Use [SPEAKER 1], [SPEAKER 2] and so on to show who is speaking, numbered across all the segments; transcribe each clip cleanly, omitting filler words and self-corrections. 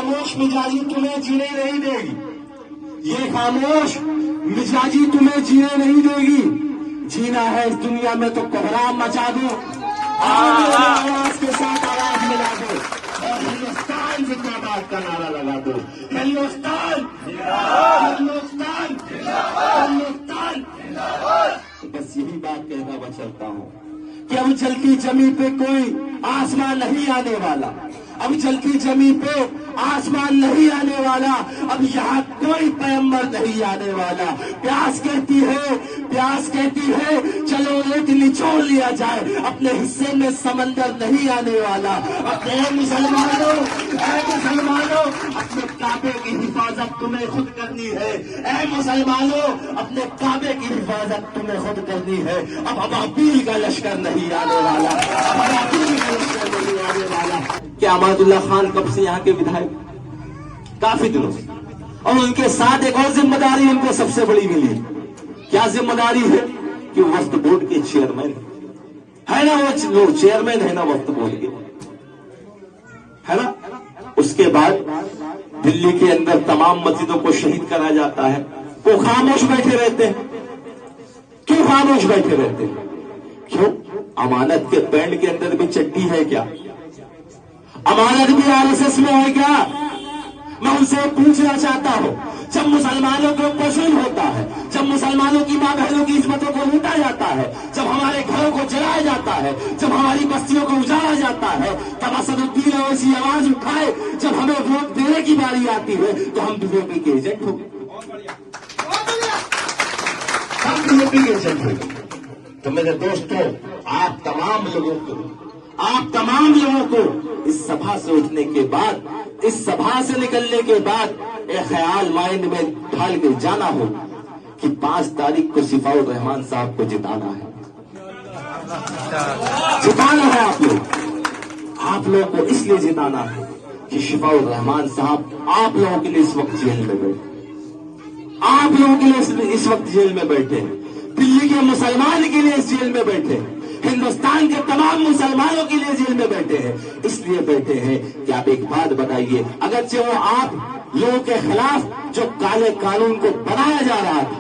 [SPEAKER 1] खामोश मिजाजी तुम्हें जीने नहीं देगी। ये खामोश मिजाजी तुम्हें जीने नहीं देगी। जीना है इस दुनिया में तो कोहराम मचा दो, आवाज के साथ आवाज मिला दो और हिंदुस्तान जिंदाबाद का नारा लगा दो। हिंदुस्तान हिंदुस्तान हिंदुस्तान। बस यही बात कहना मैं चाहता हूँ कि अब जलती जमीन पे कोई आसमान नहीं आने वाला। अब जलती जमीन पे आसमान नहीं आने वाला। अब यहाँ कोई पैगंबर नहीं आने वाला। प्यास कहती है चलो एक निचोड़ लिया जाए, अपने हिस्से में समंदर नहीं आने वाला। अब ऐ मुसलमानों अपने काबे की हिफाजत तुम्हें खुद करनी है। ऐ मुसलमानों अपने काबे की हिफाजत तुम्हें खुद करनी है। अब अबाबील का लश्कर नहीं आने वाला, अबाबील का लश्कर नहीं आने वाला। क्या अमादुल्लाह खान कब से यहाँ के विधायक? काफी दिनों से। और उनके साथ एक और जिम्मेदारी उनको सबसे बड़ी मिली। क्या जिम्मेदारी है कि वक्फ बोर्ड के चेयरमैन है ना, वो चेयरमैन है ना वक्फ बोर्ड के, है ना। उसके बाद दिल्ली के अंदर तमाम मस्जिदों को शहीद करा जाता है, वो खामोश बैठे रहते हैं। क्यों खामोश बैठे रहते हैं? क्यों? अमानत के पैंट के अंदर भी चड्डी है क्या? अमानत भी आरएसएस में है क्या? मैं उनसे पूछना चाहता हूं, जब मुसलमानों को पशुन होता है, जब मुसलमानों की मां बहनों की इज्जतों को लूटा जाता है, जब हमारे घरों को जलाया जाता है, जब हमारी बस्तियों को उजाड़ा जाता है, तब असदुद्दीन ओवैसी आवाज उठाए, जब हमें वोट देने की बारी आती है तो हम बीजेपी के एजेंट हो गए। हम बीजेपी के एजेंट हो गए। तो मेरे दोस्तों, आप तमाम लोगों को इस सभा से उठने के बाद, इस सभा से निकलने के बाद एक ख्याल माइंड में ढाल के जाना हो कि 5 तारीख को शिफाउर रहमान साहब को जिताना है। जिताना है आप लोगों को इसलिए जिताना है कि शिफाउर रहमान साहब आप लोगों के लिए इस वक्त जेल में बैठे, आप लोगों के लिए इस वक्त जेल में बैठे हैं, दिल्ली के मुसलमान के लिए इस जेल में बैठे हैं, हिंदुस्तान के तमाम मुसलमानों के लिए जेल में बैठे हैं। इसलिए बैठे हैं कि आप एक बात बताइए, अगरचे वो आप लोगों के खिलाफ जो काले कानून को बनाया जा रहा था,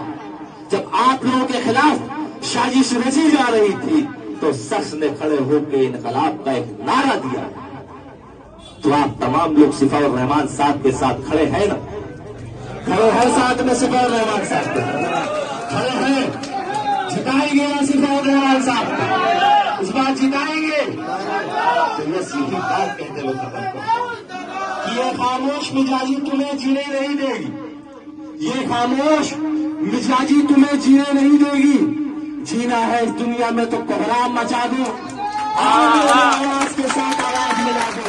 [SPEAKER 1] जब आप लोगों के खिलाफ साजिश रची जा रही थी, तो शख्स ने खड़े होकर इनकलाब का एक नारा दिया। तो आप तमाम लोग शिफाउर रहमान साहब के साथ खड़े हैं ना? खड़े हैं साथ में शिफाउर रहमान साहब के खड़े हैं? जिताएंगे ना शिफाउर रहमान साहब? इस बार जिताएंगे? तो ये सीधी बात कहते हुए खत्म करता कि ये खामोश मिजाजी तुम्हें जीने नहीं देगी। ये खामोश मिजाजी तुम्हें जीने नहीं देगी। जीना है इस दुनिया में तो कोहराम मचा दो, आवाज के साथ आवाज मिला दो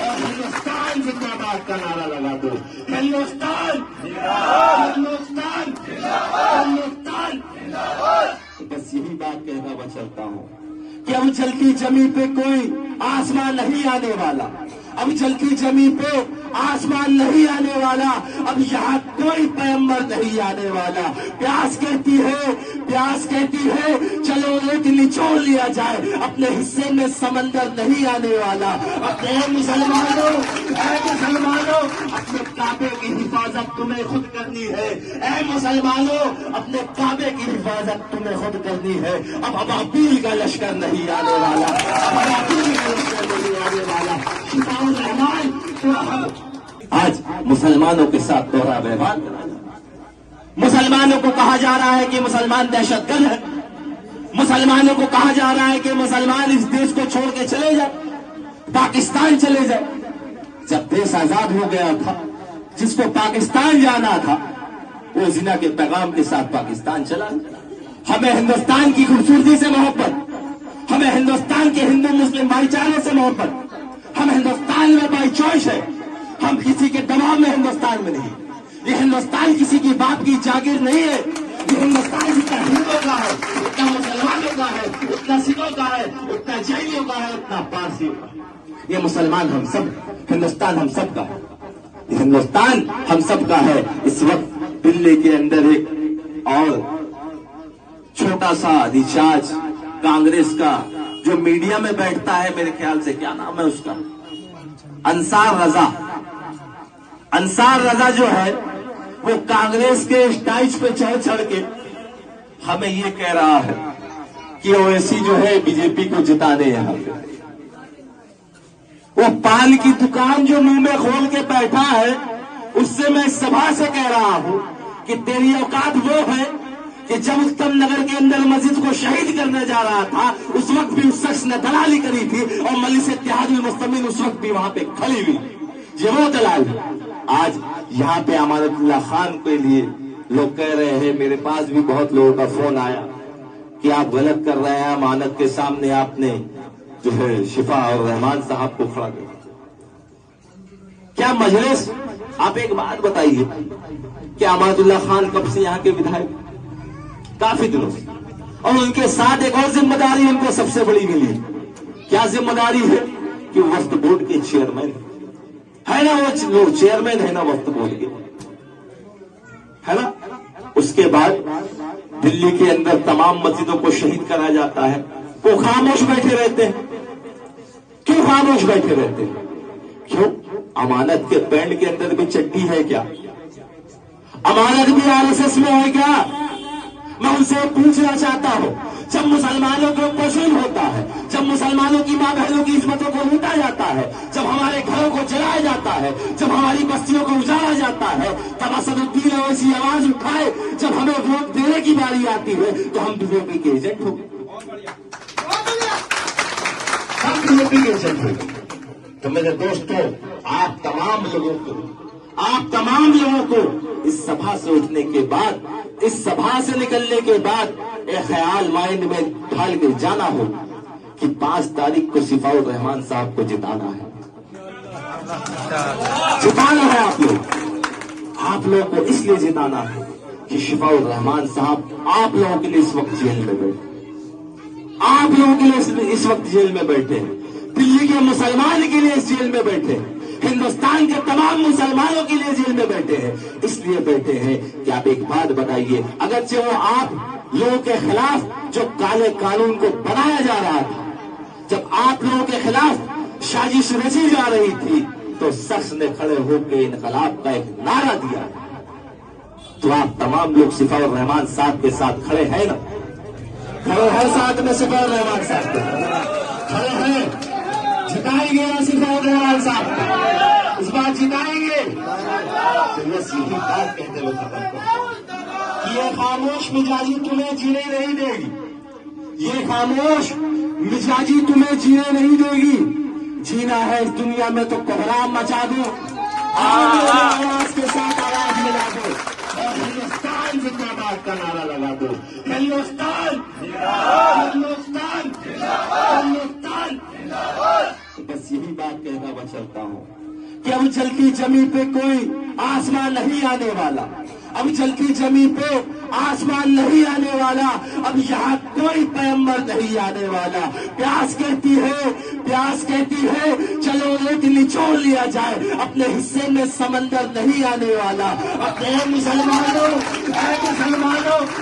[SPEAKER 1] और हिंदुस्तान जिंदाबाद का नारा लगा दो। हिंदुस्तान हिंदुस्तान हिंदुस्तान। बस यही बात कहना मैं चाहता हूँ कि अब जलती जमीन पे कोई आसमान नहीं आने वाला। अब जलती जमीन पे आसमान नहीं आने वाला। अब यहाँ कोई पैगंबर नहीं आने वाला। प्यास कहती है चलो एक निचोड़ लिया जाए, अपने हिस्से में समंदर नहीं आने वाला। अब ऐ मुसलमानों अपने काबे की हिफाजत तुम्हें खुद करनी है। ऐ मुसलमानों अपने काबे की हिफाजत तुम्हें खुद करनी है। अब अबाबील का लश्कर नहीं आने वाला, अबाबील का लश्कर नहीं आने वाला। शिफाउर रहमान आज मुसलमानों के साथ दोहरा व्यवहार। मुसलमानों को कहा जा रहा है कि मुसलमान दहशतगर्द है। मुसलमानों को कहा जा रहा है कि मुसलमान इस देश को छोड़ के चले जाए, पाकिस्तान चले जाए। जब देश आजाद हो गया था, जिसको पाकिस्तान जाना था, वो जिना के पैगाम के साथ पाकिस्तान चला। हमें हिंदुस्तान की खूबसूरती से मोहब्बत, हमें हिंदुस्तान के हिंदू मुस्लिम भाईचारे से मोहब्बत, हम हिंदुस्तान में बाई चॉइस है। हम किसी के दबाव में हिंदुस्तान में नहीं। ये हिंदुस्तान किसी की बाप की जागीर नहीं है। ये हिंदुस्तान जितना हिंदुओं का है, उतना मुसलमानों का है, उतना सिखों का है, उतना जैनियों का है, उतना पारसियों का। ये मुसलमान हम सब, हिंदुस्तान हम सब का है। ये हिंदुस्तान हम सब का है। इस वक्त दिल्ली के अंदर एक और छोटा सा रिचार्ज कांग्रेस का जो मीडिया में बैठता है, मेरे ख्याल से क्या नाम है उसका, अंसार रजा, انصار رضا جو ہے وہ کانگریس کے اسٹائج پہ چڑھ چڑھ کے ہمیں یہ کہہ رہا ہے کہ اویسی جو ہے بی جے پی کو جتانے یہاں پہ. وہ پان کی دکان جو منہ میں کھول کے بیٹھا ہے اس سے میں اس سبھا سے کہہ رہا ہوں کہ تیری اوقات وہ ہے کہ جب اتم نگر کے اندر مسجد کو شہید کرنے جا رہا تھا اس وقت بھی اس شخص نے دلالی کری تھی اور مجلس اتحاد المسلمین اس وقت بھی وہاں پہ کھڑی ہوئی. یہ وہ دلال ہے. آج یہاں پہ امانت اللہ خان کے لیے لوگ کہہ رہے ہیں, میرے پاس بھی بہت لوگوں کا فون آیا کہ آپ غلط کر رہے ہیں, امانت کے سامنے آپ نے جو ہے شفا اور رحمان صاحب کو کھڑا کر کیا مجلس. آپ ایک بات بتائیے کہ امانت اللہ خان کب سے یہاں کے ودھائک, کافی دنوں سے, اور ان کے ساتھ ایک اور ذمہ داری ان کو سب سے بڑی ملی. کیا ذمہ داری ہے کہ وقت بورڈ کے چیئرمین ہے نا, وہ چیئرمین ہے نا وقت بورڈ کے, ہے نا. اس کے بعد دلی کے اندر تمام مسجدوں کو شہید کرا جاتا ہے, وہ خاموش بیٹھے رہتے ہیں. کیوں خاموش بیٹھے رہتے ہیں؟ کیوں؟ امانت کے پینٹ کے اندر بھی چٹی ہے کیا؟ امانت بھی آر ایس ایس میں ہے کیا؟ میں ان سے پوچھنا چاہتا ہوں, جب مسلمانوں کو پشن ہوتا ہے, جب مسلمانوں کی ماں بہنوں کی عزتوں کو لوٹا جاتا ہے, جب ہمارے گھروں کو جلایا جاتا ہے, جب ہماری بستیوں کو اجاڑا جاتا ہے, تب اسد الدین اویسی آواز اٹھائے جب ہمیں ووٹ دینے کی باری آتی ہے تو ہم بی جے پی کے ایجنٹ ہو گئے, ہم بی جے پی کے ایجنٹ ہو گئے. تو میرے دوستوں, آپ تمام لوگوں کو اس سبھا سے اٹھنے کے بعد, اس سبھا سے نکلنے کے بعد ایک خیال مائنڈ میں ڈھال کے جانا ہو کہ 5 تاریخ کو شفاء الرحمان صاحب کو جتانا ہے. جتانا ہے آپ لوگوں کو اس لیے جتانا ہے کہ شفاء الرحمان صاحب آپ لوگوں کے لیے اس وقت جیل میں بیٹھے, آپ لوگوں کے لیے اس وقت جیل میں بیٹھے, دلی کے مسلمان کے لیے اس جیل میں بیٹھے, ہندوستان کے تمام مسلمانوں کے لیے جیل میں بیٹھے ہیں. اس لیے بیٹھے ہیں کہ آپ ایک بات بتائیے, اگرچہ وہ آپ لوگوں کے خلاف جو کالے قانون کو بنایا جا رہا تھا, جب آپ لوگوں کے خلاف سازش رچی جا رہی تھی تو شخص نے کھڑے ہو کے انقلاب کا ایک نعرہ دیا, تو آپ تمام لوگ شفاء الرحمان صاحب کے ساتھ کھڑے ہیں نا, کھڑے ہیں ساتھ میں شفاء الرحمان صاحب کے کھڑے ہیں. جتائیں گے نا شفاء الرحمان صاحب, اس بار جتائیں گے. بس یہی بات کہتے ہوئے ختم کرتے کہ یہ خاموش مزاجی تمہیں جینے نہیں دے گی, یہ خاموش مزاجی تمہیں جینے نہیں دے گی. جینا ہے اس دنیا میں تو کوہرام مچا دو, آواز کے ساتھ آواز ملا دو اور ہندوستان زندہ باد کا نعرہ لگا دو. ہندوستان ہندوستان ہندوستان. بس یہی بات کہنا میں چلتا ہوں کہ اب جلتی زمین پہ کوئی آسمان نہیں آنے والا, اب جلتی زمین پہ آسمان نہیں آنے والا, اب یہاں کوئی پیغمبر نہیں آنے والا. پیاس کہتی ہے چلو ایک نچوڑ لیا جائے, اپنے حصے میں سمندر نہیں آنے والا. اپنے مسلمانوں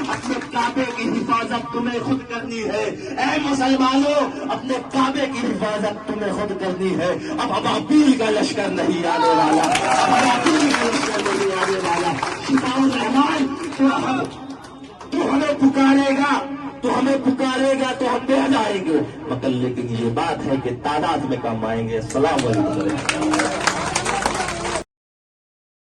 [SPEAKER 1] اپنے کعبے کی حفاظت تمہیں خود کرنی ہے. اے مسلمانوں, اپنے کعبے کی حفاظت تمہیں خود کرنی ہے. اب ابابیل کا لشکر نہیں آنے والا, ابابیل کا لشکر نہیں آنے والا. شفاء الرحمان تو ہمیں پکارے گا تو ہم بہ جائیں گے, مگر لیکن یہ بات ہے کہ تعداد میں کم آئیں گے. السلام علیکم.